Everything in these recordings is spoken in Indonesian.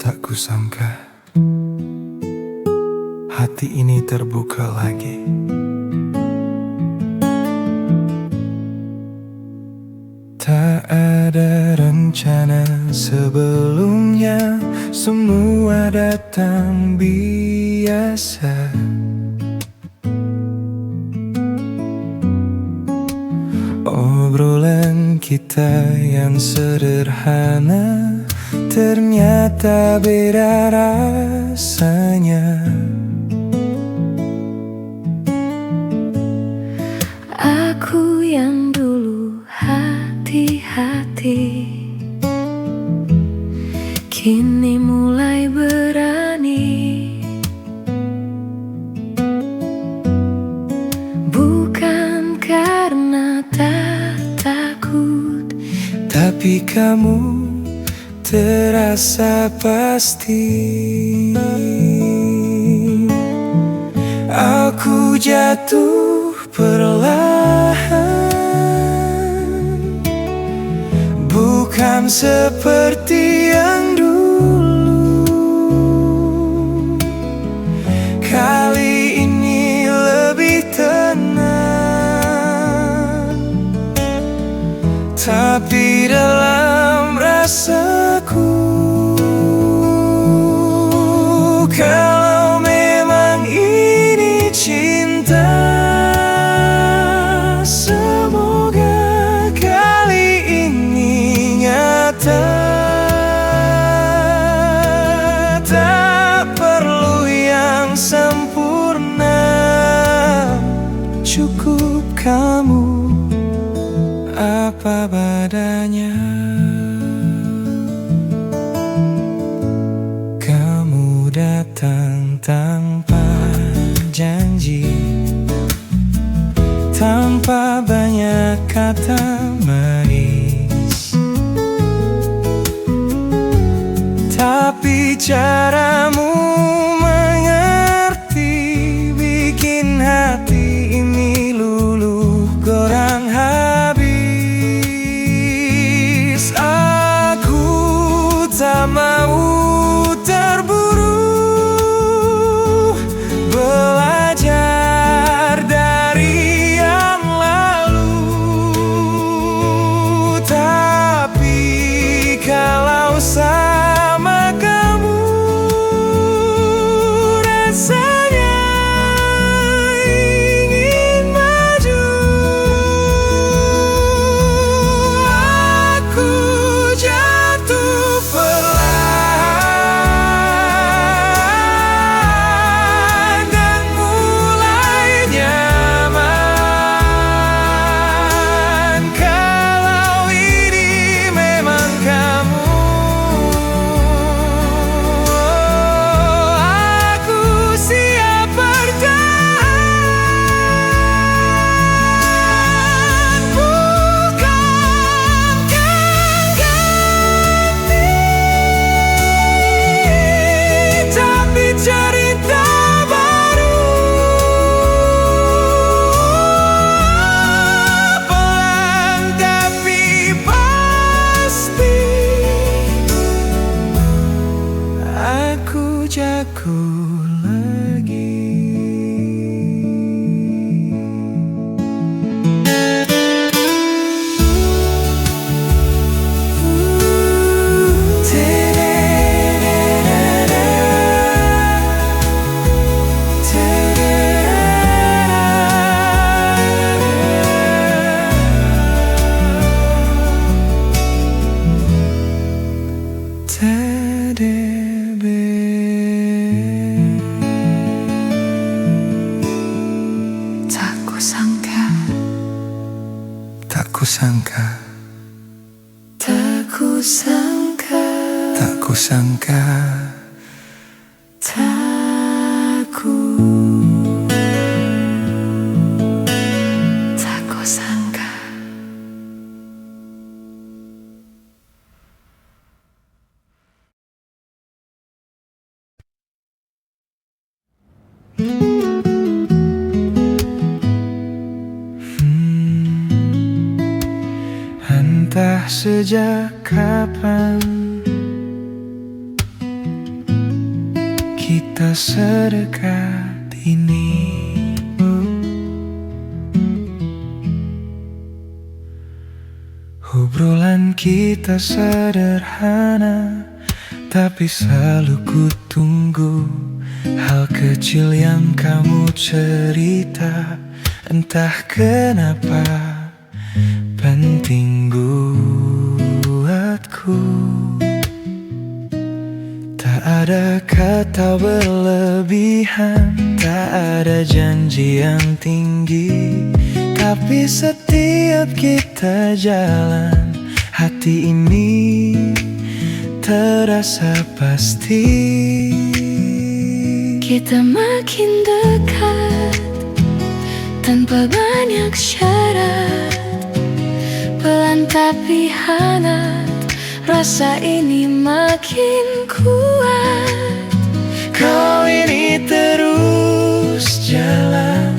Tak kusangka hati ini terbuka lagi. Tak ada rencana sebelumnya, semua datang biasa. Obrolan kita yang sederhana ternyata beda rasanya. Aku yang dulu hati-hati, kini mulai berani. Bukan karena tak takut, Tapi kamu terasa pasti. Aku jatuh perlahan, bukan seperti yang dulu. Kali ini lebih tenang, tapi dalam rasaku, kalau memang ini cinta, semoga kali ini nyata. Tak perlu yang sempurna, cukup kamu apa badanya. Kamu datang tanpa janji, tanpa banyak kata manis, tapi caramu mengerti bikin hati ini luluh gorang habis. Aku tak mau terburu belajar dari yang lalu, tapi kalau sama kamu rasanya ingin maju. Aku jatuh perlahan dan mulai nyaman. Kalau ini memang kamu, aku siap bertahan. Bukan ganti, tapi cerita baru. Pelan tapi pasti, aku jago lagi. tak kusangka, Tak kusangka, tak kusangka, tak kusangka. tak kusangka. Entah sejak kapan kita sedekat ini. Obrolan kita sederhana, tapi selalu ku tunggu hal kecil yang kamu cerita. Entah kenapa penting buatku. Tak ada kata berlebihan, tak ada janji yang tinggi, tapi setiap kita jalan, hati ini terasa pasti. Kita makin dekat tanpa banyak syarat, pelan tapi hangat, rasa ini makin kuat. Kau ini terus jalan,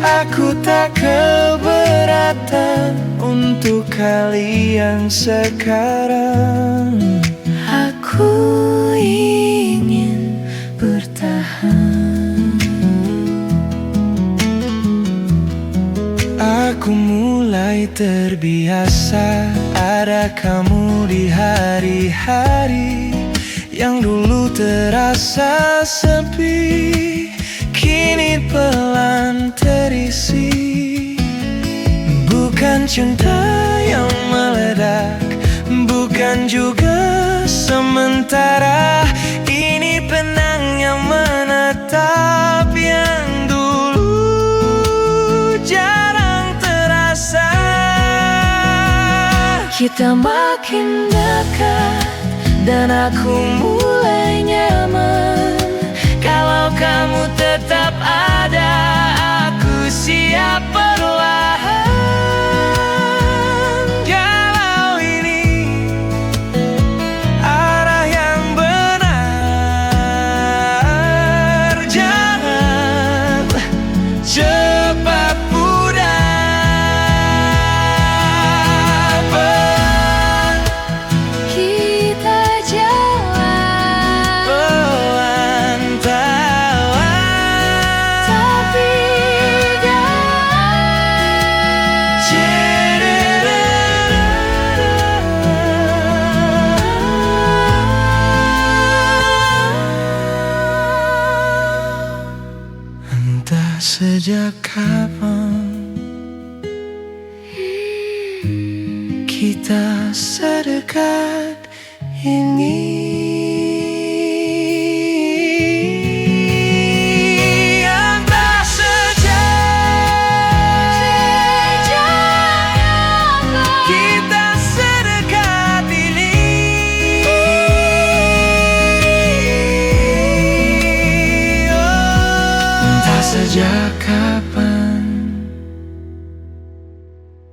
aku tak keberatan untuk kalian sekarang. Aku ingin bertahan. Aku mulai terbiasa ada kamu di hari-hari yang dulu terasa sepi, kini pelan terisi. Bukan cinta yang meledak, bukan juga sementara. Ini benang yang menetap, yang dulu jarang terasa. Kita makin dekat dan aku mulai nyaman. Kalau kamu tetap ada, aku siap perlahan. Kalau ini arah yang benar, jangan cepat pudar. Kita jalan Pelan tapi entah sejak kapan kita sedekat ini. Entah sejak kita sedekat ini. Entah sejak kapan,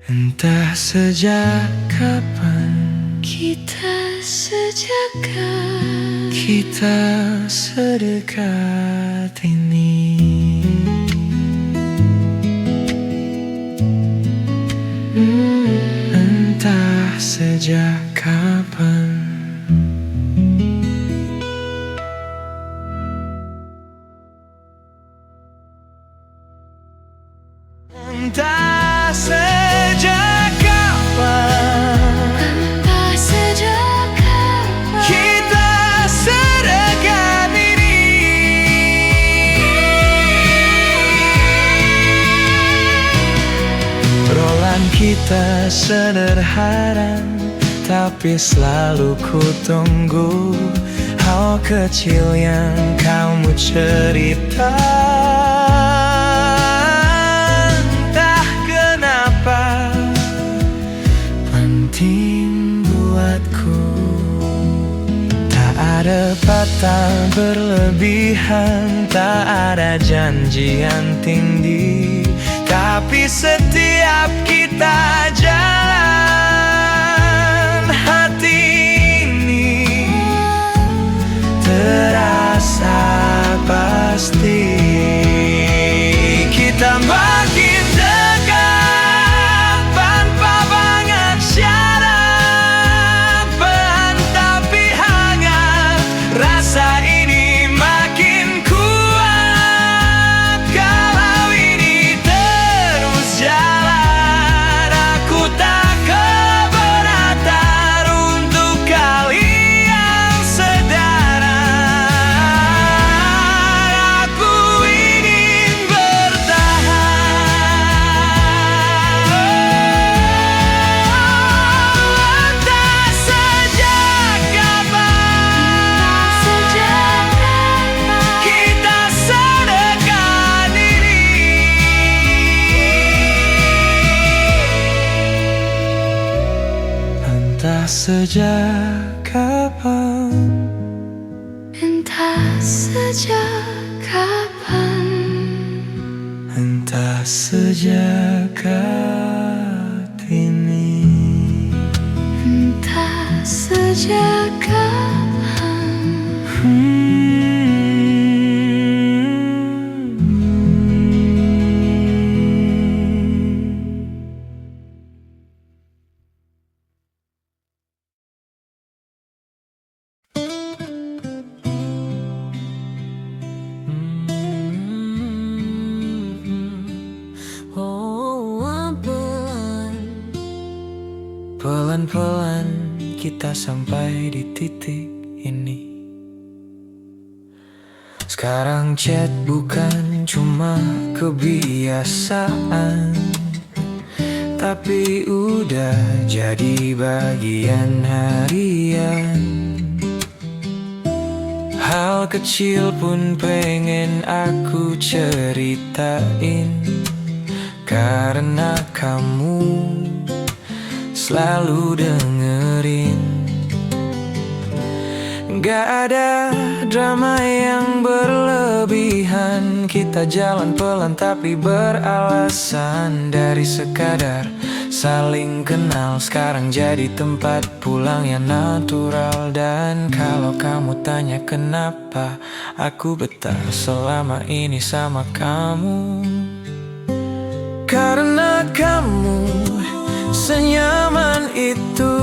entah sejak kapan kita sejagat. kita sedekat ini. Entah sejak kapan. Entah sejak kapan Entah sejak kapan kita sedekat ini. Obrolan kita sederhana, tapi selalu ku tunggu hal kecil yang kamu cerita. Entah kenapa penting buatku. Tak ada patah berlebihan, tak ada janji yang tinggi, tapi setiap kita jalan, hati ini terasa pasti. Kita makin dekat tanpa banyak syarat, pelan tapi hangat, rasa ini makin Entah sejak kapan, Entah sejak kapan, entah sejak ini. entah sejak kapan. Pelan-pelan kita sampai di titik ini. Sekarang chat bukan cuma kebiasaan, tapi udah jadi bagian harian. Hal kecil pun pengen aku ceritain, karena kamu selalu dengerin. Gak ada drama yang berlebihan, kita jalan pelan tapi beralasan. Dari sekadar saling kenal, sekarang jadi tempat pulang yang natural. Dan kalau kamu tanya kenapa aku betah selama ini sama kamu, karena kamu senyaman itu.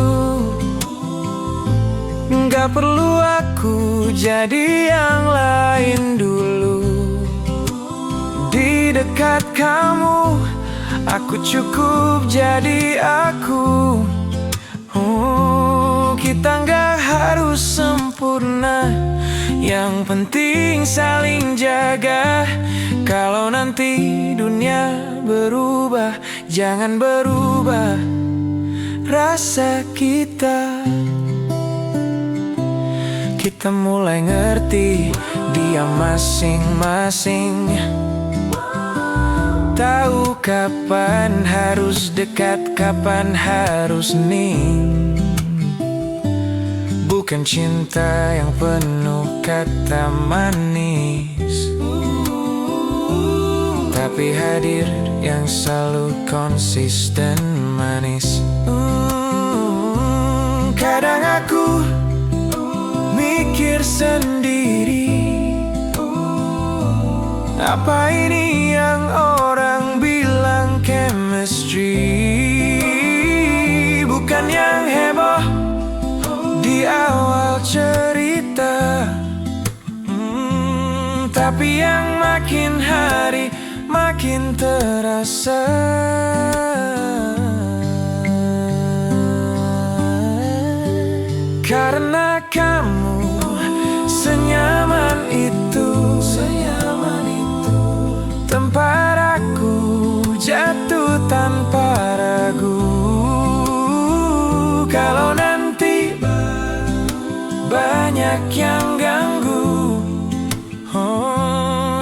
Gak perlu aku jadi yang lain dulu. Di dekat kamu, aku cukup jadi aku. Kita gak harus sempurna, yang penting saling jaga. Kalau nanti dunia berubah, jangan berubah rasa kita. Kita mulai ngerti dia masing-masing, tahu kapan harus dekat, kapan harus ning. Bukan cinta yang penuh kata manis, tapi hadir yang selalu konsisten manis. Kadang aku mikir sendiri, apa ini yang orang bilang chemistry? Bukan yang heboh di awal cerita, tapi yang makin hari makin terasa. Karena kamu senyaman itu, tempat aku jatuh tanpa ragu. Kalau nanti banyak yang ganggu,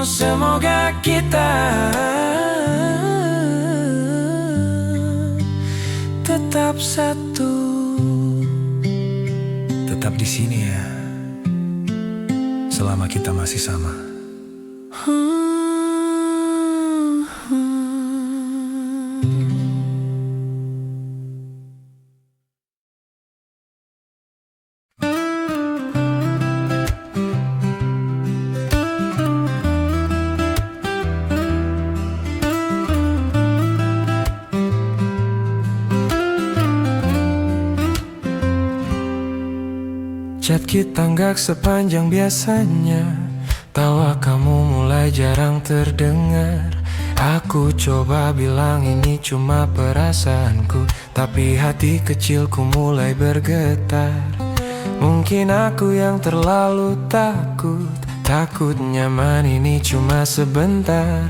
semoga kita tetap satu. Tetap di sini ya, selama kita masih sama. Chat kita nggak sepanjang biasanya, tawa kamu mulai jarang terdengar. Aku coba bilang ini cuma perasaanku, tapi hati kecilku mulai bergetar. Mungkin aku yang terlalu takut nyaman ini cuma sebentar.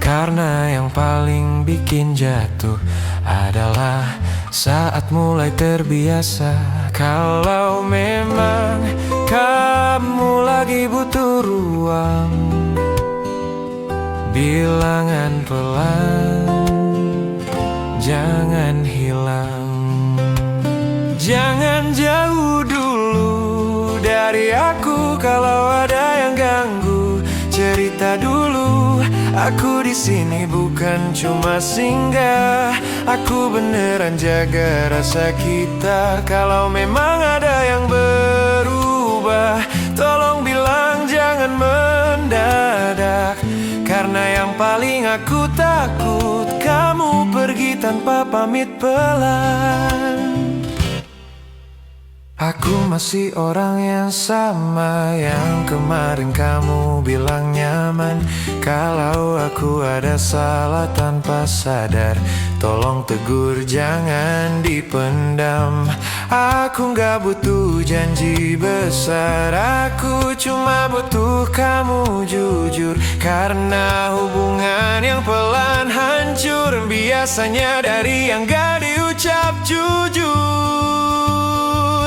Karena yang paling bikin jatuh adalah saat mulai terbiasa. Kalau memang kamu lagi butuh ruang, bilangan pelan, jangan hilang. Jangan jauh dulu dari aku kalau ada yang ganggu. Cerita dulu, aku di sini bukan cuma singgah. Aku beneran jaga rasa kita. Kalau memang ada yang berubah, tolong bilang jangan mendadak. Karena yang paling aku takut, kamu pergi tanpa pamit pelan. Aku masih orang yang sama yang kemarin kamu bilang nyaman. Kalau aku ada salah tanpa sadar, tolong tegur jangan dipendam. Aku gak butuh janji besar, aku cuma butuh kamu jujur. Karena hubungan yang pelan hancur biasanya dari yang gak diucap jujur.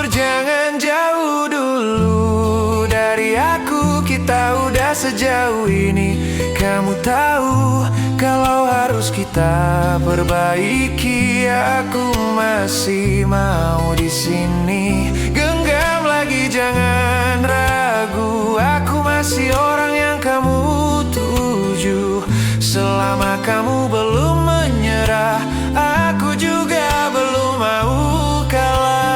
Jangan jauh dulu dari aku, kita udah sejauh ini. Kamu tahu kalau harus kita perbaiki, aku masih mau di sini. Genggam lagi jangan ragu, aku masih orang yang kamu tuju. Selama kamu belum menyerah, aku juga belum mau kalah.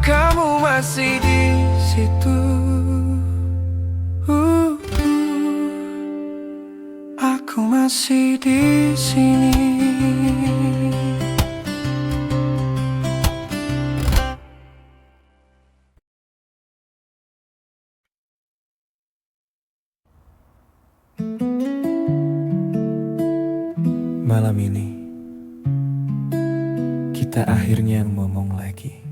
Kamu masih di situ, aku masih di sini. Malam ini kita akhirnya ngomong lagi.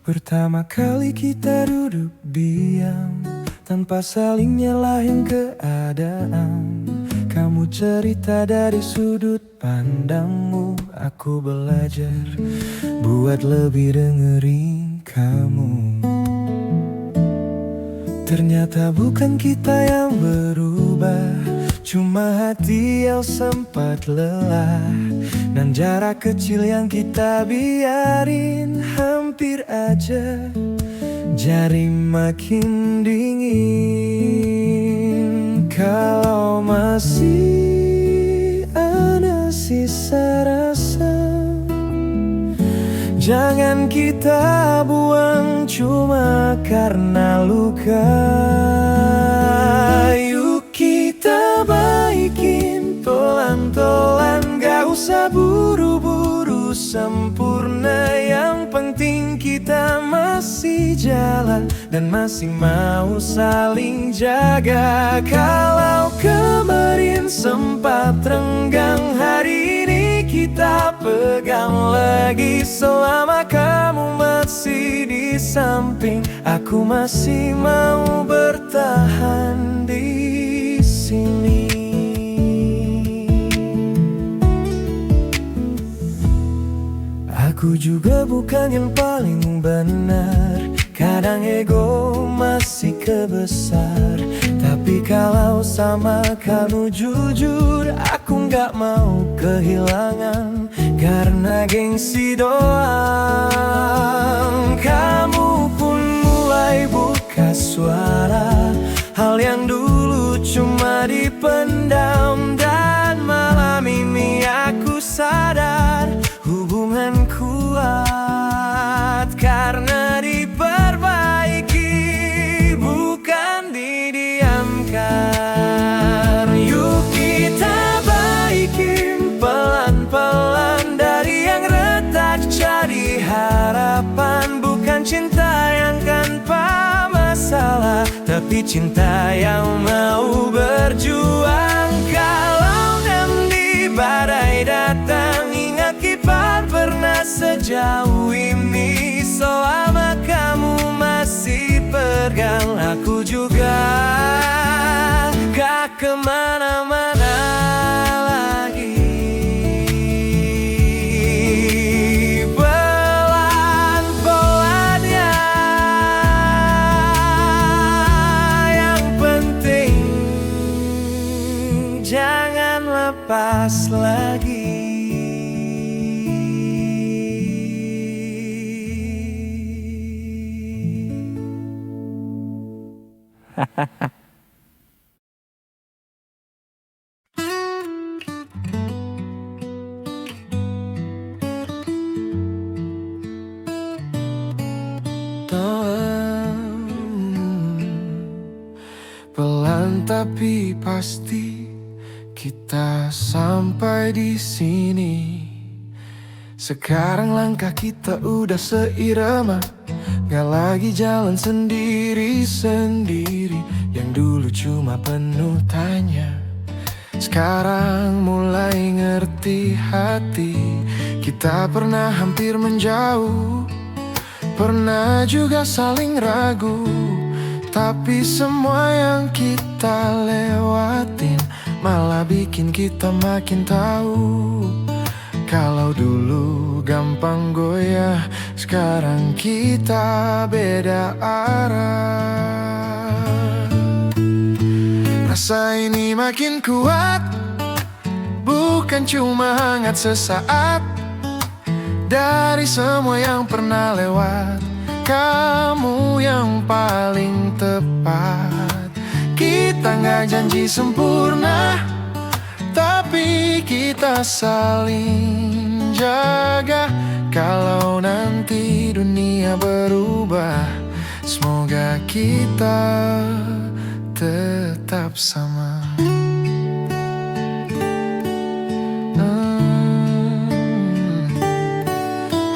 Pertama kali kita duduk diam tanpa saling nyalahin keadaan. Kamu cerita dari sudut pandangmu, aku belajar buat lebih dengerin kamu. Ternyata bukan kita yang berubah, cuma hati yang sempat lelah. Dan jarak kecil yang kita biarin hampir aja jadi makin dingin. Kalau masih ada sisa rasa, jangan kita buang cuma karena luka. Yuk kita baikin pelan-pelan, gak usah buru-buru sempurna. Yang penting kita masih jalan dan masih mau saling jaga. Kalau kemarin sempat renggang, hari ini kita pegang lagi. Selama kamu masih di samping, aku masih mau bertahan di sini. Aku juga bukan yang paling benar, kadang ego masih kebesar. Tapi kalau sama kamu jujur, aku gak mau kehilangan karena gengsi doang. Kamu pun mulai buka suara, hal yang dulu cuma dipendam. Dan malam ini aku sadar hubungan kuat karena diperbaiki, bukan didiamkan. Yuk kita baikin pelan-pelan, dari yang retak jadi harapan. Bukan cinta yang tanpa masalah, tapi cinta yang mau berjuang. Kalau nanti kemana-mana lagi. Pelan-pelan ya, yang penting jangan lepas lagi. Pelan tapi pasti kita sampai di sini. Sekarang langkah kita udah seirama, gak lagi jalan sendiri-sendiri. Yang dulu cuma penuh tanya, sekarang mulai ngerti hati. Kita pernah hampir menjauh, pernah juga saling ragu, tapi semua yang kita lewatin malah bikin kita makin tahu. Kalau dulu gampang goyah, sekarang kita beda arah. Rasa ini makin kuat, bukan cuma hangat sesaat. Dari semua yang pernah lewat, kamu yang paling tepat. Kita nggak janji sempurna, tapi kita saling jaga. Kalau nanti dunia berubah, semoga kita tetap sama.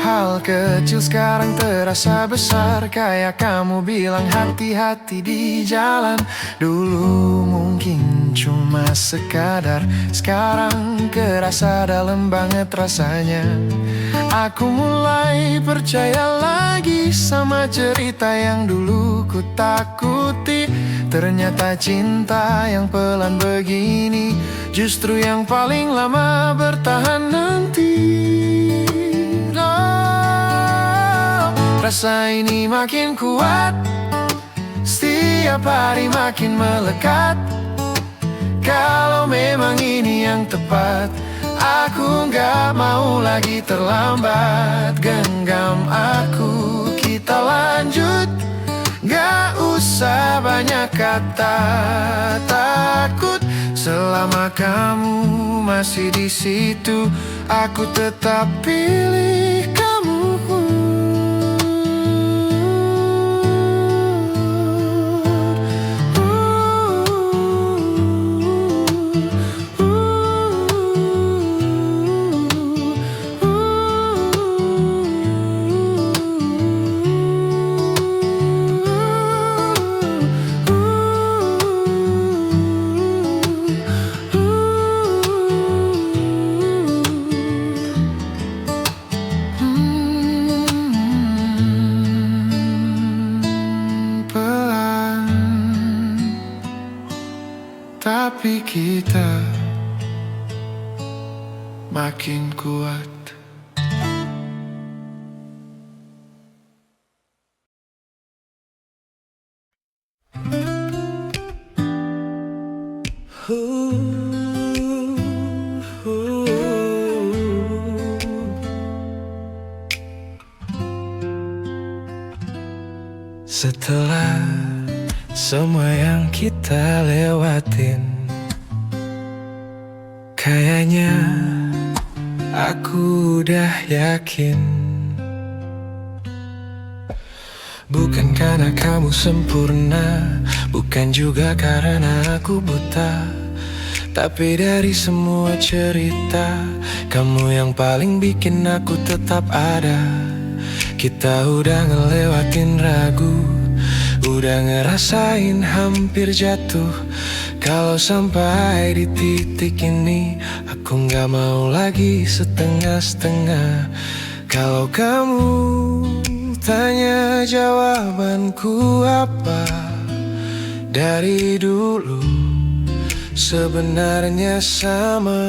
Hal kecil sekarang terasa besar, kayak kamu bilang hati-hati di jalan. Dulu mungkin cuma sekadar, sekarang kerasa dalam banget rasanya. Aku mulai percaya lagi sama cerita yang dulu ku takuti. Ternyata cinta yang pelan begini justru yang paling lama bertahan nanti. Rasa ini makin kuat, setiap hari makin melekat. Kalau memang ini yang tepat, aku gak mau lagi terlambat. Genggam aku, kita lanjut, gak usah banyak kata takut. Selama kamu masih di situ, aku tetap pilih kamu. Tapi kita makin kuat. Setelah semua yang kita lewatin, kayaknya aku udah yakin. Bukan karena kamu sempurna, bukan juga karena aku buta, tapi dari semua cerita, kamu yang paling bikin aku tetap ada. Kita udah ngelewatin ragu, udah ngerasain hampir jatuh. Kalau sampai di titik ini, aku gak mau lagi setengah-setengah. Kalau kamu tanya jawabanku apa, dari dulu sebenarnya sama.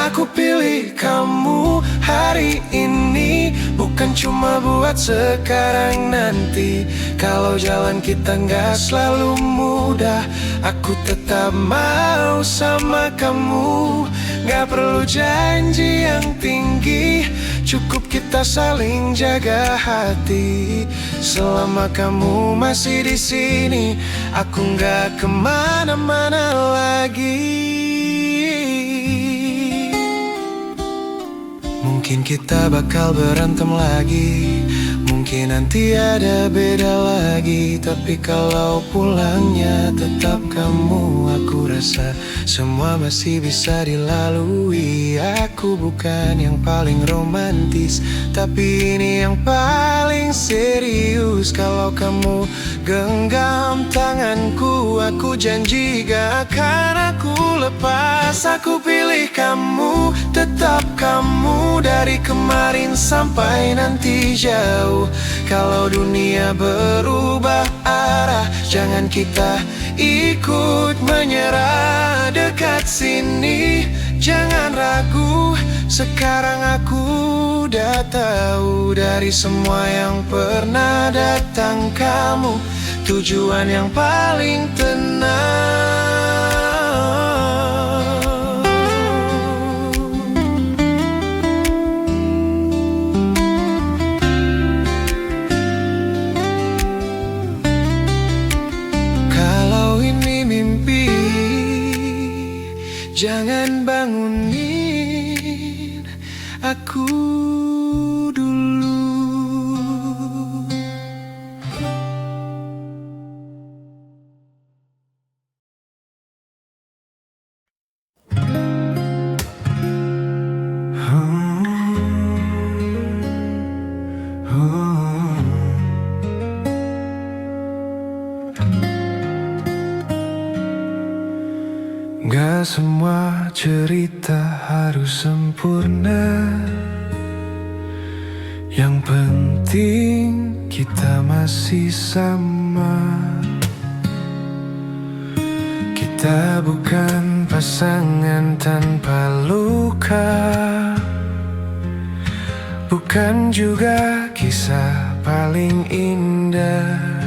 Aku pilih kamu hari ini, bukan cuma buat sekarang nanti. Kalau jalan kita nggak selalu mudah, aku tetap mau sama kamu. Gak perlu janji yang tinggi, cukup kita saling jaga hati. Selama kamu masih di sini, aku nggak kemana-mana lagi. Mungkin kita bakal berantem lagi, mungkin nanti ada beda lagi. Tapi kalau pulangnya tetap kamu, aku rasa semua masih bisa dilalui. Aku bukan yang paling romantis, tapi ini yang paling serius. Kalau kamu genggam tanganku, aku janji gak akan aku lepas. Aku pilih kamu, tetap kamu, dari kemarin sampai nanti jauh. Kalau dunia berubah arah, jangan kita ikut menyerah. Dekat sini, jangan ragu. Sekarang aku udah tahu, dari semua yang pernah datang, kamu tujuan yang paling tenang. Jangan bangunin aku dulu. Gak semua cerita harus sempurna, yang penting kita masih sama. Kita bukan pasangan tanpa luka, bukan juga kisah paling indah.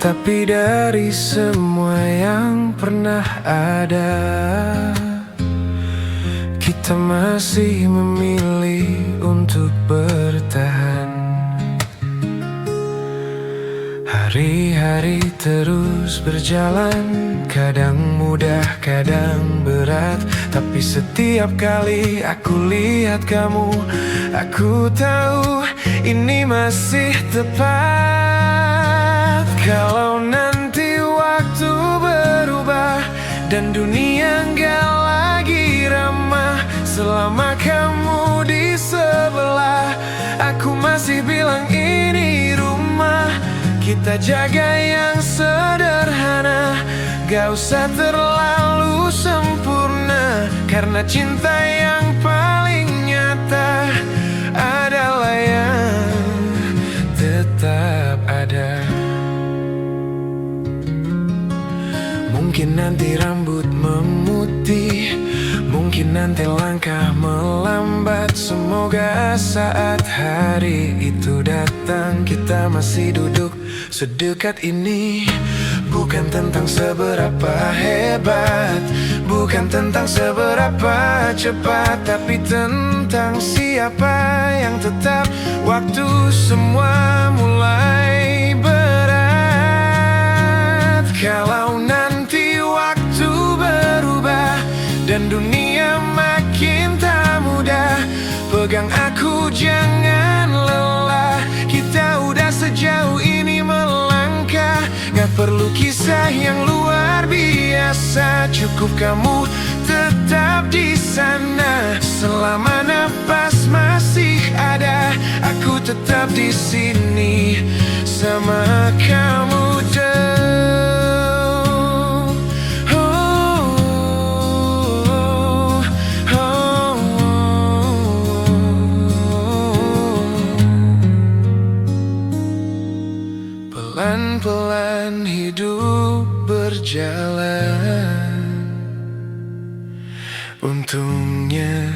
Tapi dari semua yang pernah ada, kita masih memilih untuk bertahan. Hari-hari terus berjalan, kadang mudah, kadang berat. Tapi setiap kali aku lihat kamu, aku tahu ini masih tepat. Kalau nanti waktu berubah dan dunia nggak lagi ramah, selama kamu di sebelah, aku masih bilang ini rumah. Kita jaga yang sederhana, gak usah terlalu sempurna, karena cinta yang paling nyata adalah yang tetap ada. Mungkin nanti rambut memutih, mungkin nanti langkah melambat. Semoga saat hari itu datang, kita masih duduk sedekat ini. Bukan tentang seberapa hebat, bukan tentang seberapa cepat, tapi tentang siapa yang tetap. Waktu semua mulai berat. Kalau nanti waktu berubah dan dunia makin tak mudah, pegang aku jangan lelah. Kita udah sejauh ini melangkah, gak perlu kisah yang luar biasa. Cukup kamu tetap di sana. Selama nafas masih ada, aku tetap di sini sama kamu. Pelan-pelan hidup Untungnya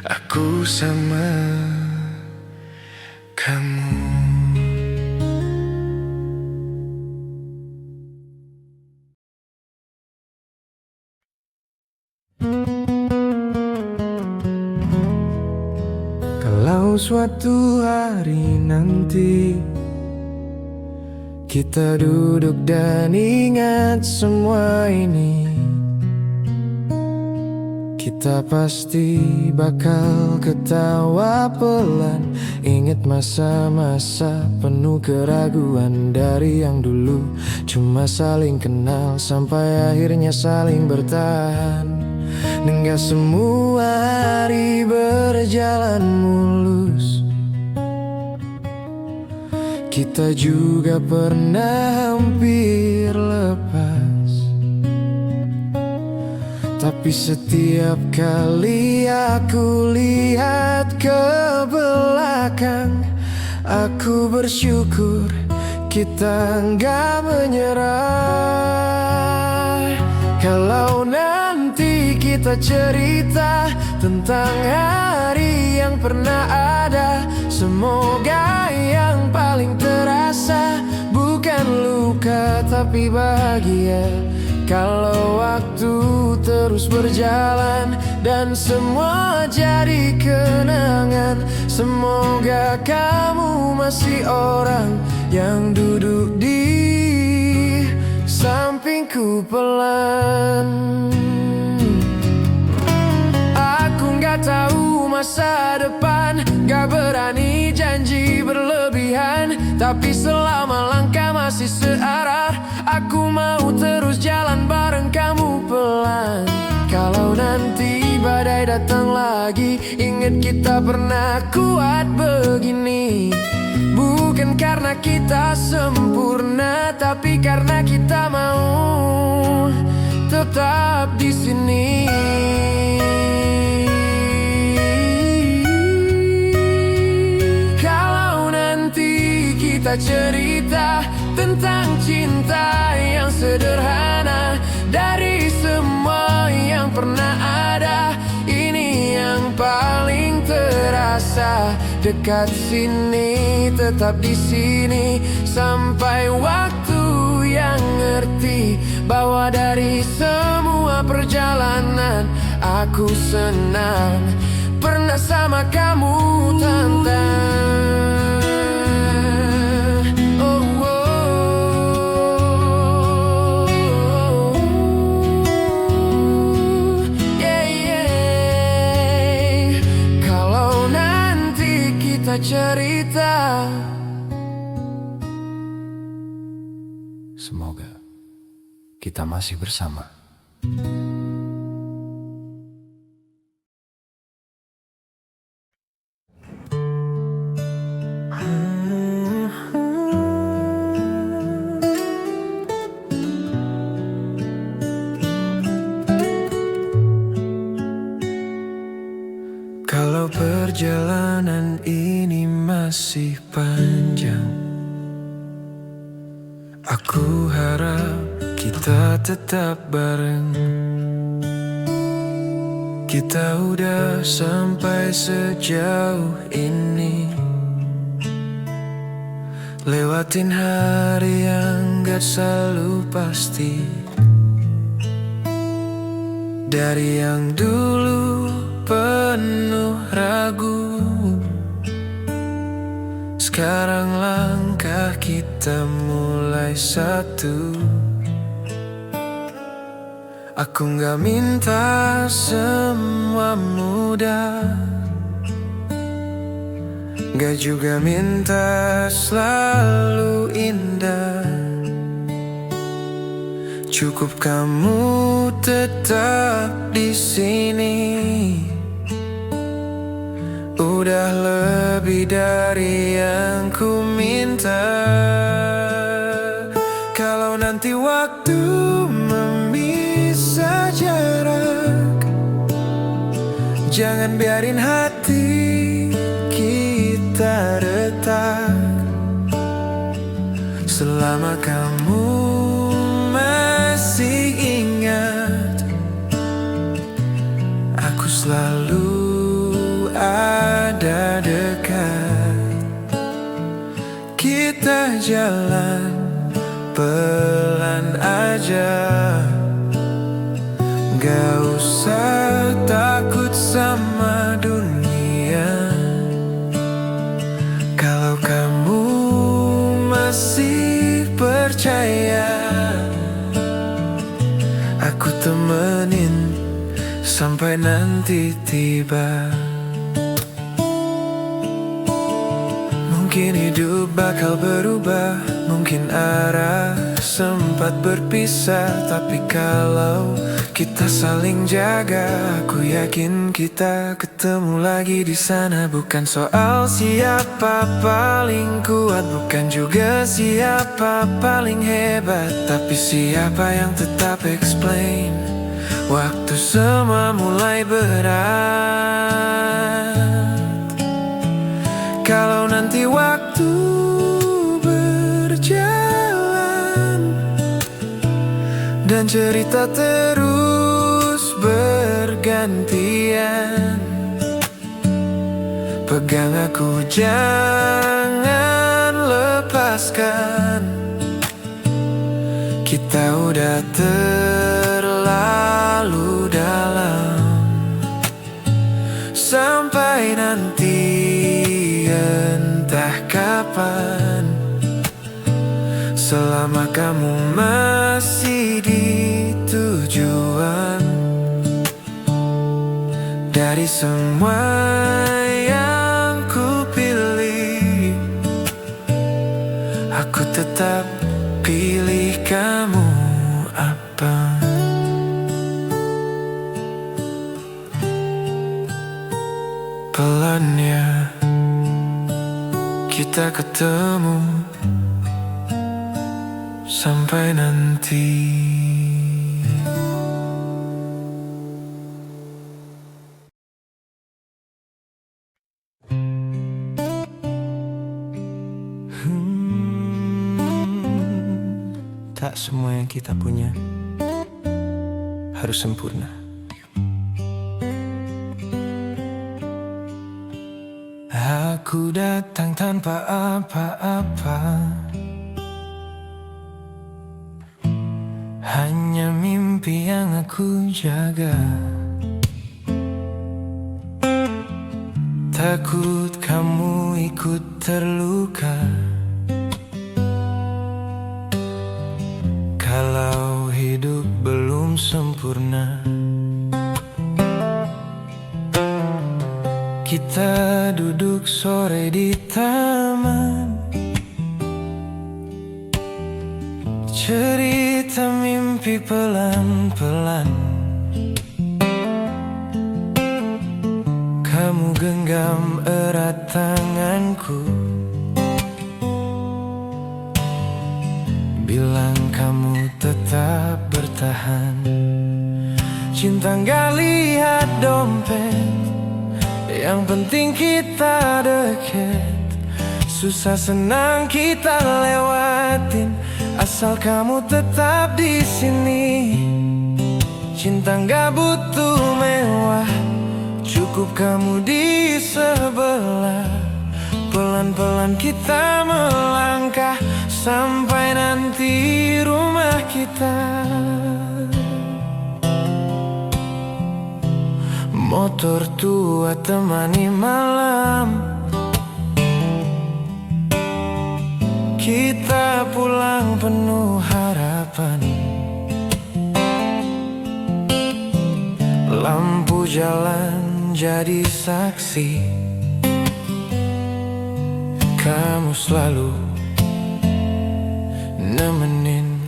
aku sama kamu. Kalau suatu hari nanti kita duduk dan ingat semua ini, kita pasti bakal ketawa pelan. Ingat masa-masa penuh keraguan dari yang dulu cuma saling kenal sampai akhirnya saling bertahan. Hingga semua hari berjalan mulus, kita juga pernah hampir lepas. Tapi setiap kali aku lihat ke belakang, aku bersyukur kita nggak menyerah. Kalau nanti kita cerita tentang hari yang pernah ada, semoga yang paling terasa bukan luka tapi bahagia. Kalau waktu terus berjalan dan semua jadi kenangan, semoga kamu masih orang yang duduk di sampingku pelan. Aku gak tahu masa depan, gak berani janji berlebihan, tapi selama langkah masih searah, aku mau terus jalan bareng kamu pelan. Kalau nanti badai datang lagi, ingat kita pernah kuat begini. Bukan karena kita sempurna, tapi karena kita mau tetap di sini. Kalau nanti kita cerita tentang cinta yang sederhana, dari semua yang pernah ada, ini yang paling terasa. Dekat sini, tetap di sini, sampai waktu yang ngerti bahwa dari semua perjalanan aku senang pernah sama kamu tante. Cerita, semoga kita masih bersama. Kalau perjalanan ini masih panjang, aku harap kita tetap bareng. Kita udah sampai sejauh ini, lewatin hari yang gak selalu pasti. Dari yang dulu penuh ragu, sekarang langkah kita mulai satu. Aku gak minta semua mudah, gak juga minta selalu indah. Cukup kamu tetap di sini, udah lebih dari yang ku minta. Kalau nanti waktu memisah jarak, jangan biarin hati kita retak. Selama kamu masih ingat, berjalan pelan aja. Gak usah takut sama dunia. Kalau kamu masih percaya, aku temenin sampai nanti tiba. Mungkin hidup bakal berubah, mungkin arah sempat berpisah. Tapi kalau kita saling jaga, aku yakin kita ketemu lagi di sana. Bukan soal siapa paling kuat, bukan juga siapa paling hebat, tapi siapa yang tetap explain waktu semua mulai berat. Kalau nanti waktu berjalan dan cerita terus bergantian, pegang aku jangan lepaskan. Kita udah terlalu dalam. Sampai nanti entah kapan, selama kamu masih di tujuan. Dari semua yang ku pilih, aku tetap pilih kamu. Apa pelan ya kita ketemu sampai nanti. Tak semua yang kita punya harus sempurna. Aku datang tanpa apa-apa, hanya mimpi yang aku jaga. Takut kamu ikut terluka kalau hidup belum sempurna. Kita duduk sore di taman, cerita mimpi pelan-pelan. Kamu genggam erat tanganku, bilang kamu tetap bertahan. Cinta nggak lihat dompet, yang penting kita deket. Susah senang kita lewatin, asal kamu tetap di sini. Cinta nggak butuh mewah, cukup kamu di sebelah. Pelan-pelan kita melangkah sampai nanti rumah kita. Motor tua temani malam, kita pulang penuh harapan. Lampu jalan jadi saksi, kamu selalu nemenin.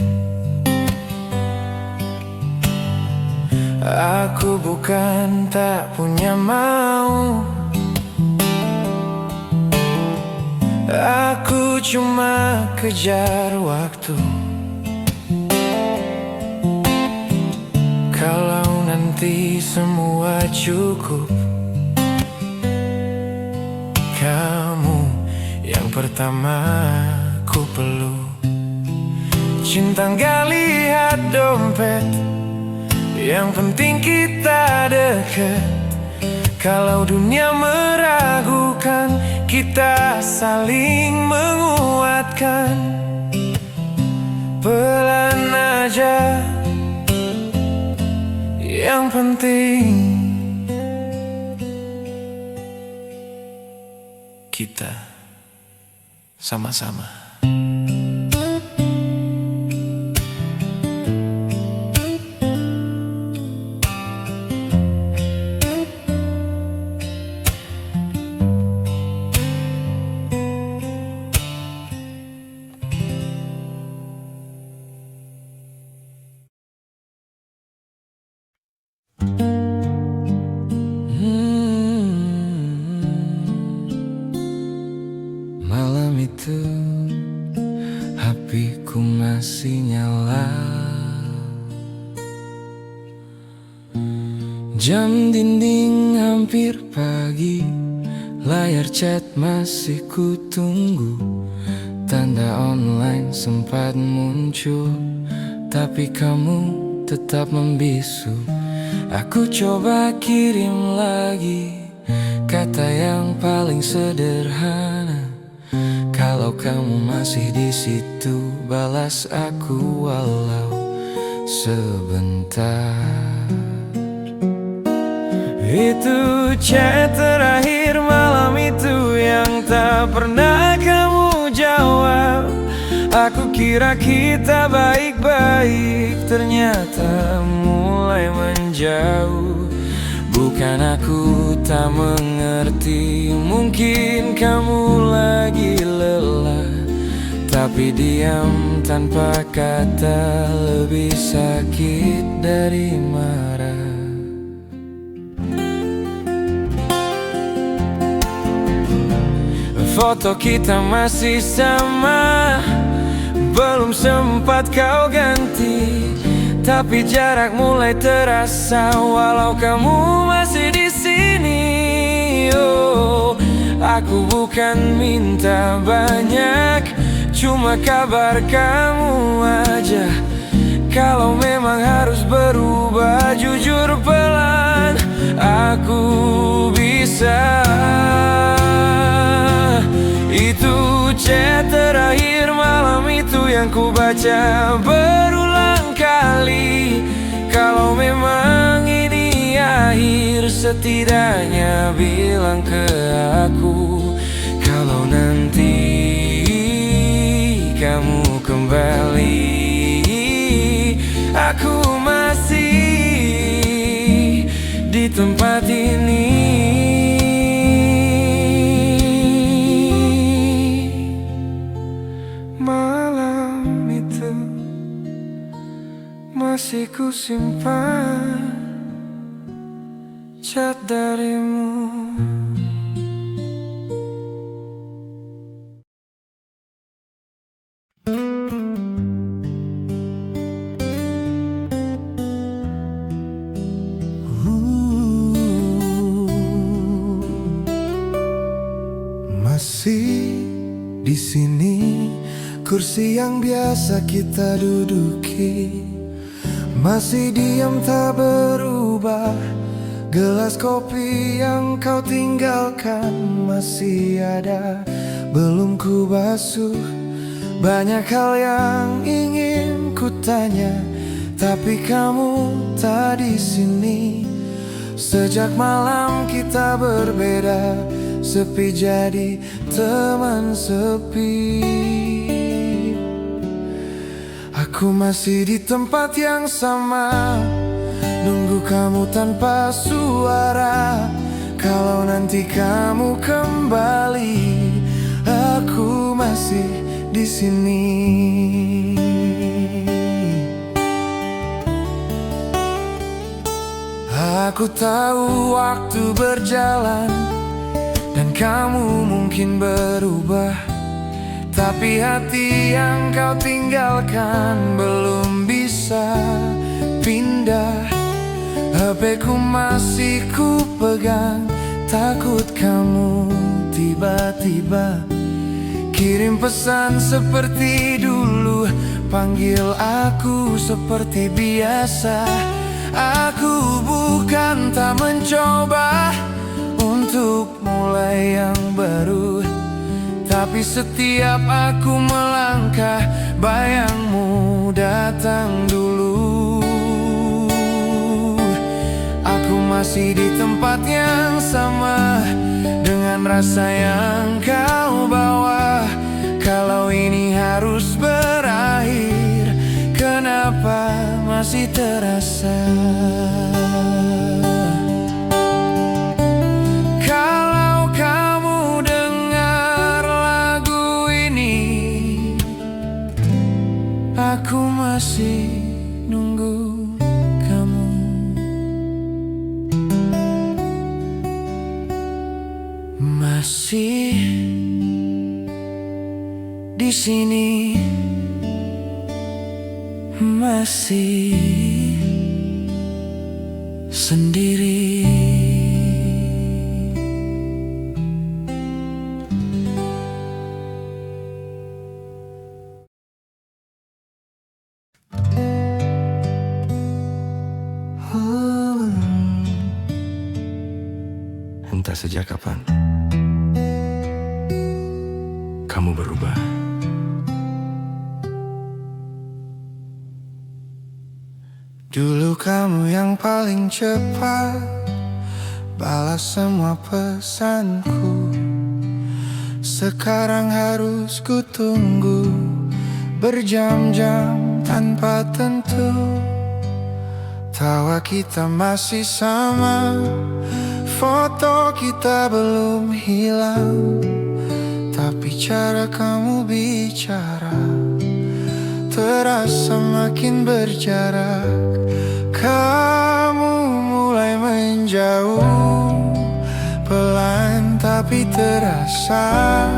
Aku bukan tak punya mau, aku cuma kejar waktu. Kalau nanti semua cukup, kamu yang pertama ku peluk. Cinta nggak lihat dompet, yang penting kita deket. Kalau dunia meragukan, kita saling menguatkan. pelan aja. Yang penting kita sama-sama. Malam itu HP-ku masih nyala, jam dinding hampir pagi, layar chat masih ku tunggu. Tanda online sempat muncul, tapi kamu tetap membisu. Aku coba kirim lagi kata yang paling sederhana. Kalau kamu masih di situ, balas aku walau sebentar. Itu chat terakhir malam itu yang tak pernah kamu jawab. Aku kira kita baik-baik, ternyata mulai menjauh. Bukan aku tak mengerti, mungkin kamu lagi lelah, tapi diam tanpa kata lebih sakit dari marah. Foto kita masih sama, belum sempat kau ganti, tapi jarak mulai terasa walau kamu masih di sini. Oh, aku bukan minta banyak, cuma kabar kamu aja. Kalau memang harus berubah, jujur pelan, aku bisa. Itu chat terakhir malam itu yang ku baca berulang kali. Kalau memang ini akhir, setidaknya bilang ke aku. Kalau nanti kamu kembali, aku masih di tempat ini. Malam itu masih ku simpan chat darimu. Masih di sini, kursi yang biasa kita duduki, masih diam tak berubah. Gelas kopi yang kau tinggalkan masih ada, belum ku basuh. Banyak hal yang ingin ku tanya, tapi kamu tak di sini. Sejak malam kita berbeda, sepi jadi teman sepi. Aku masih di tempat yang sama, nunggu kamu tanpa suara. Kalau nanti kamu kembali, aku masih di sini. Aku tahu waktu berjalan dan kamu mungkin berubah, tapi hati yang kau tinggalkan belum bisa pindah. HP-ku masih ku pegang, takut kamu tiba-tiba kirim pesan seperti dulu, panggil aku seperti biasa. Aku bukan tak mencoba untuk mulai yang baru, tapi setiap aku melangkah bayangmu datang dulu. Aku masih di tempat yang sama, dengan rasa yang kau bawa. Kalau ini harus berakhir, kenapa masih terasa? Kalau kamu dengar lagu ini, aku masih nunggu kamu. Masih di sini, masih sendiri. Entah sejak kapan kamu berubah. Dulu kamu yang paling cepat balas semua pesanku. Sekarang harus ku tunggu berjam-jam tanpa tentu. Tawa kita masih sama, foto kita belum hilang, tapi cara kamu bicara terasa makin berjarak. Kamu mulai menjauh, pelan tapi terasa.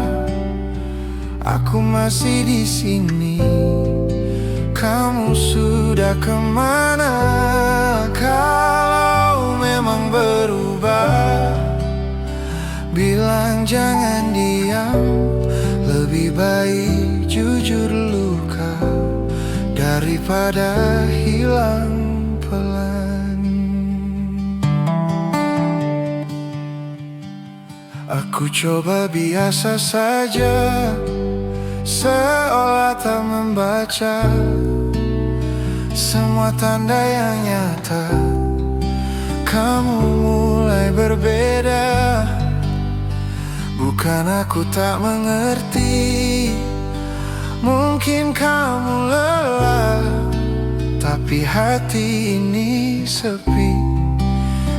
Aku masih di sini, kamu sudah kemana? Kalau memang berubah, bilang jangan diam. Lebih baik jujur luka daripada hilang pelan. Aku coba biasa saja, seolah tak membaca semua tanda yang nyata. Kamu mulai berbeda. Bukan aku tak mengerti, mungkin kamu lelah, tapi hati ini sepi.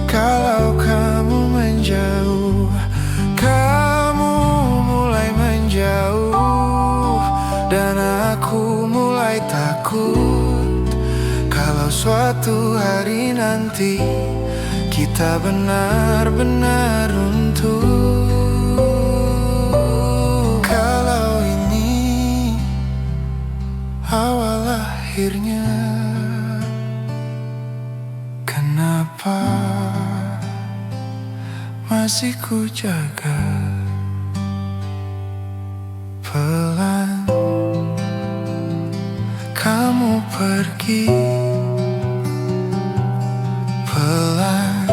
Kalau kamu menjauh, kamu mulai menjauh, dan aku mulai takut kalau suatu hari nanti kita benar-benar runtuh. Kalau ini awal akhirnya, kenapa masih ku jaga? Pelan kamu pergi, pelan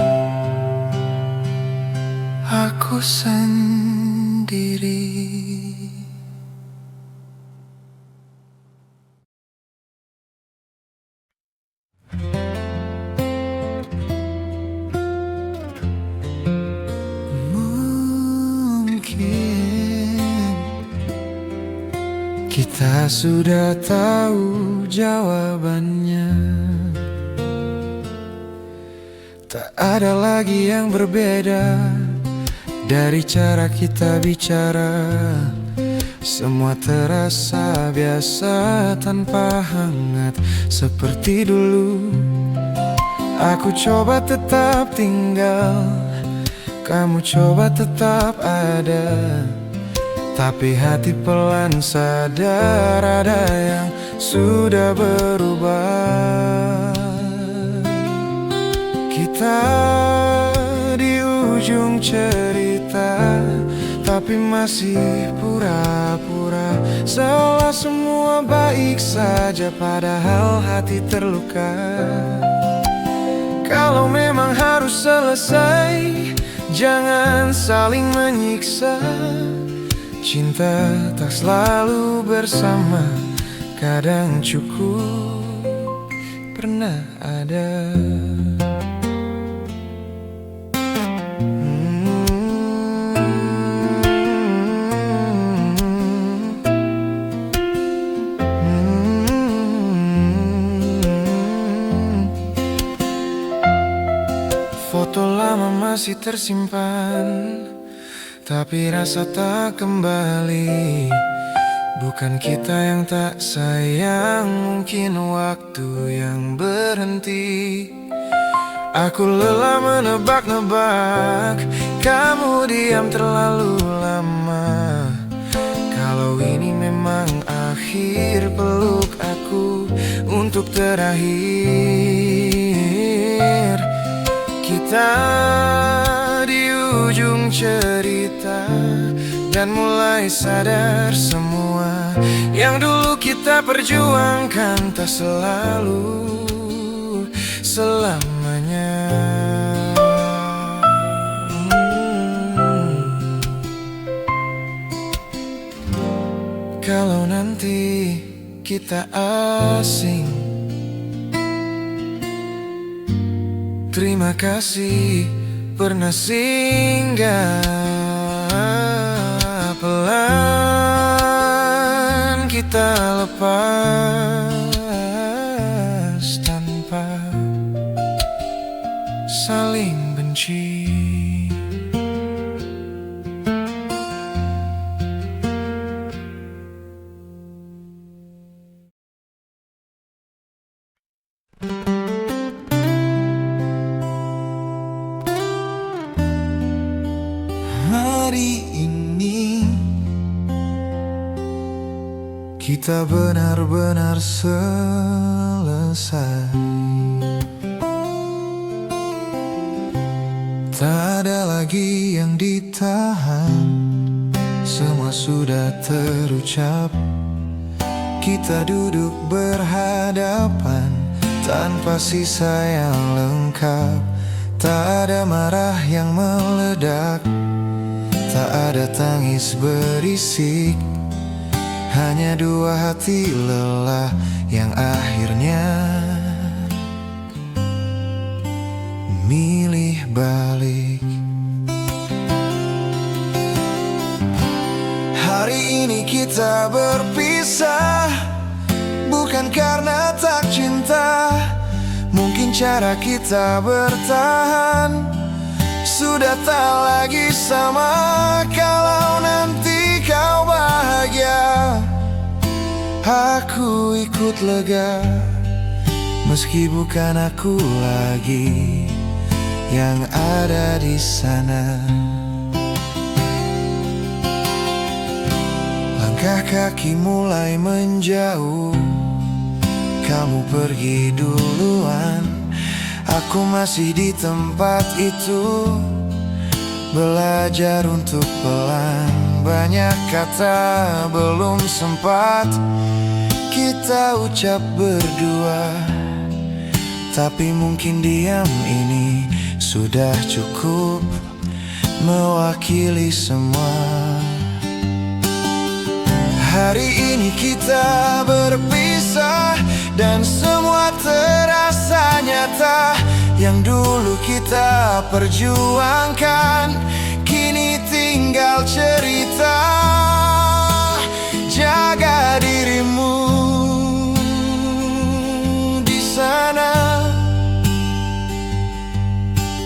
aku sendiri. Kita sudah tahu jawabannya. Tak ada lagi yang berbeda dari cara kita bicara. Semua terasa biasa tanpa hangat seperti dulu. Aku coba tetap tinggal, kamu coba tetap ada, tapi hati pelan sadar ada yang sudah berubah. Kita di ujung cerita, tapi masih pura-pura, seolah semua baik saja padahal hati terluka. Kalau memang harus selesai, jangan saling menyiksa. Cinta tak selalu bersama, kadang cukup pernah ada. Foto lama masih tersimpan, tapi rasa tak kembali. Bukan kita yang tak sayang, mungkin waktu yang berhenti. Aku lelah menebak-nebak, kamu diam terlalu lama. Kalau ini memang akhir, peluk aku untuk terakhir. Kita di ujung cerita dan mulai sadar semua yang dulu kita perjuangkan tak selalu selamanya. Kalau nanti kita asing, terima kasih pernah singgah. Pelan kita lepas tanpa saling benci. Hari ini kita benar-benar selesai. Tak ada lagi yang ditahan, semua sudah terucap. Kita duduk berhadapan tanpa sisa yang lengkap. Tak ada marah yang meledak, tak ada tangis berisik. Hanya dua hati lelah yang akhirnya milih balik. Hari ini kita berpisah, bukan karena tak cinta. Mungkin cara kita bertahan sudah tak lagi sama. Kalau nanti kau bahagia, aku ikut lega. Meski bukan aku lagi yang ada di sana. Langkah kaki mulai menjauh, kamu pergi duluan. Aku masih di tempat itu, belajar untuk pelan. Banyak kata belum sempat kita ucap berdua, tapi mungkin diam ini sudah cukup mewakili semua. Hari ini kita berpisah dan semua terasa nyata. Yang dulu kita perjuangkan kini tinggal cerita. Jaga dirimu di sana.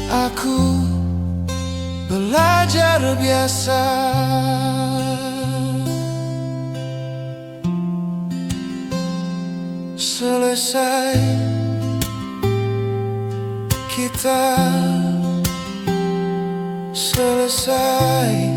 Aku belajar biasa. Selesai kita selesai.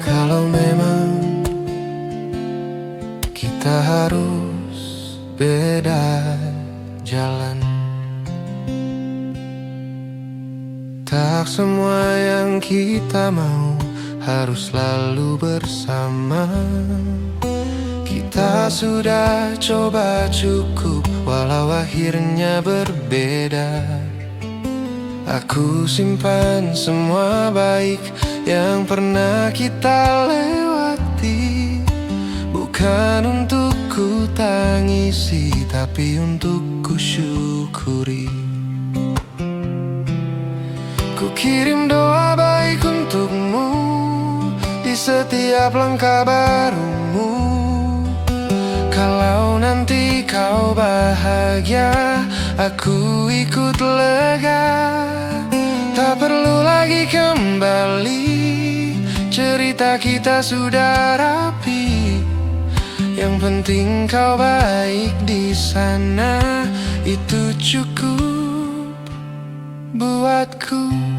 Kalau memang kita harus beda jalan, Tak semua yang kita mau harus selalu bersama. Kita sudah coba cukup walau akhirnya berbeda. Aku simpan semua baik yang pernah kita lewati, bukan untuk ku tangisi, tapi untuk ku syukuri. Ku kirim doa baik untukmu di setiap langkah barumu. Kalau nanti kau bahagia, aku ikut lega. Tak perlu lagi kembali, cerita kita sudah rapi. Yang penting kau baik di sana, itu cukup buatku.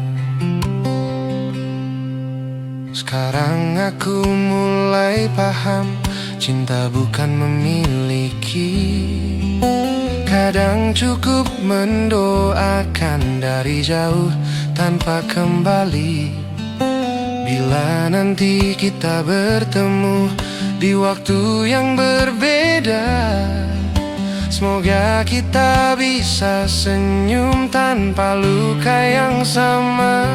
Sekarang aku mulai paham, cinta bukan memiliki. Kadang cukup mendoakan dari jauh tanpa kembali. Bila nanti kita bertemu di waktu yang berbeda, semoga kita bisa senyum tanpa luka yang sama.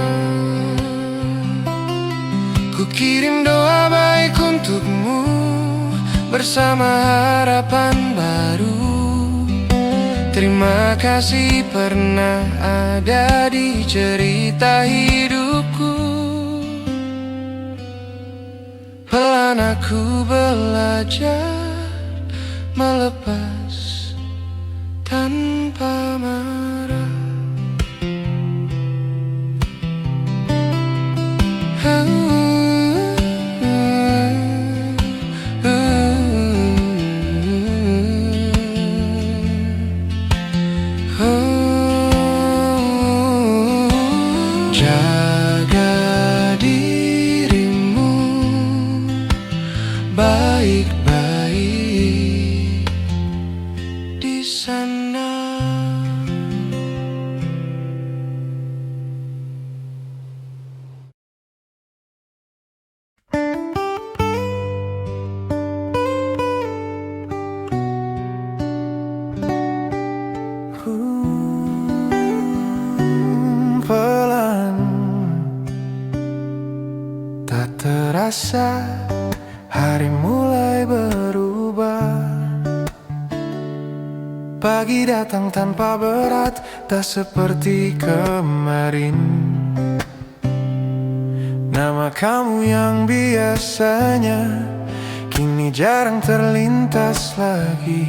Ku kirim doa baik untukmu bersama harapan baru. Terima kasih pernah ada di cerita hidupku. Pelan aku belajar melepas tanpa marah. Jaga dirimu baik-baik di sana. Pelan, tak terasa hari mulai berubah. Pagi datang tanpa berat, tak seperti kemarin. Nama kamu yang biasanya kini jarang terlintas lagi.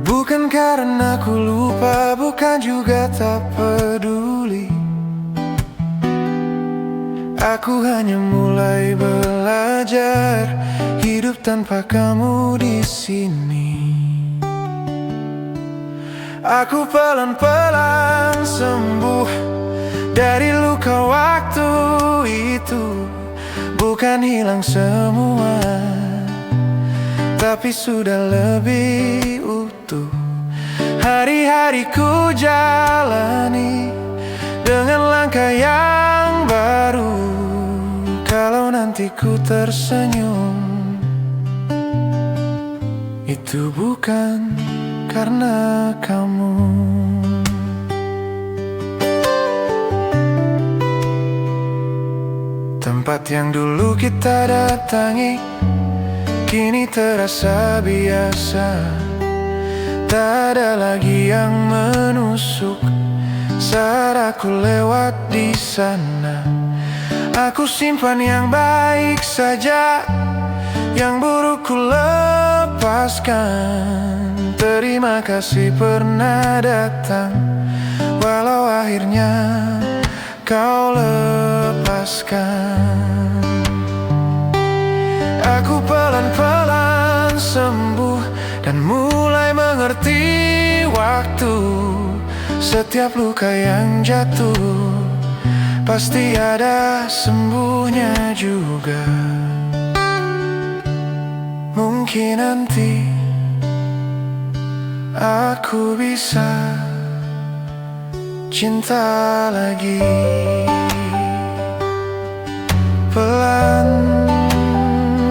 Bukan karena aku lupa, bukan juga tak peduli. Aku hanya mulai belajar hidup tanpa kamu di sini. Aku pelan-pelan sembuh dari luka waktu itu. Bukan hilang semua, tapi sudah lebih utuh. Hari-hariku jalani dengan langkah yang baru. Kalau nanti ku tersenyum, itu bukan karena kamu. Tempat yang dulu kita datangi kini terasa biasa. Tak ada lagi yang menusuk saat aku lewat di sana. Aku simpan yang baik saja, yang buruk ku lepaskan. Terima kasih pernah datang, walau akhirnya kau lepaskan. Aku pelan-pelan sembuh dan mulai mengerti waktu. Setiap luka yang jatuh pasti ada sembuhnya juga. Mungkin nanti aku bisa cinta lagi. Pelan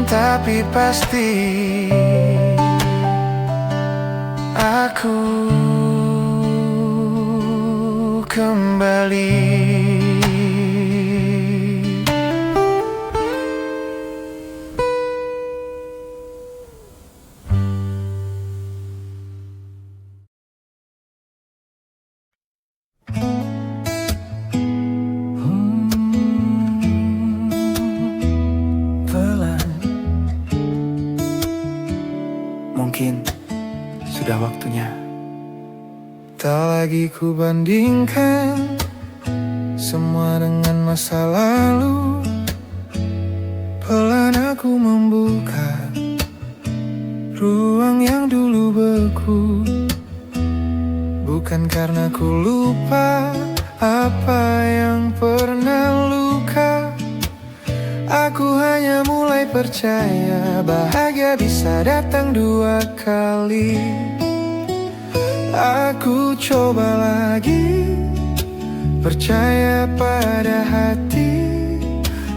tapi pasti aku kembali. Pelan, mungkin sudah waktunya. Tak lagi ku bandingkan semua dengan masa lalu. Pelan aku membuka ruang yang dulu beku. Bukan karena ku lupa apa yang pernah luka. Aku hanya mulai percaya bahagia bisa datang dua kali. Aku coba lagi percaya pada hati.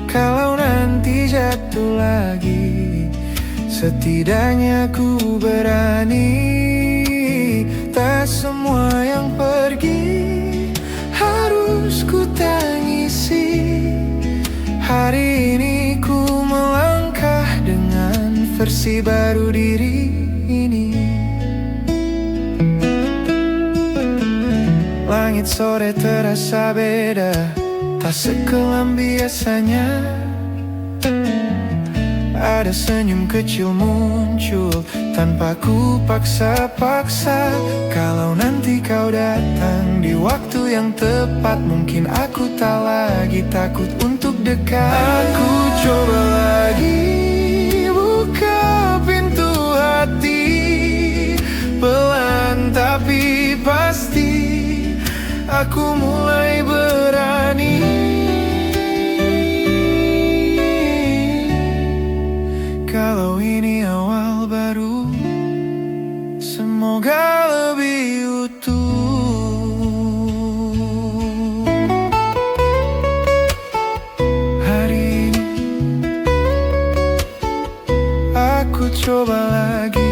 Kalau nanti jatuh lagi, setidaknya ku berani. Tak semua yang pergi harus ku tangisi. Hari ini ku melangkah dengan versi baru diri ini. Langit sore terasa beda, tak sekelam biasanya. Ada senyum kecil muncul tanpa ku paksa-paksa. Kalau nanti kau datang di waktu yang tepat, mungkin aku tak lagi takut untuk dekat. Aku coba lagi buka pintu hati. Pelan tapi pasti aku mulai berani. Kalau ini awal baru, semoga lebih utuh. Hari ini aku coba lagi.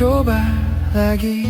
Coba lagi.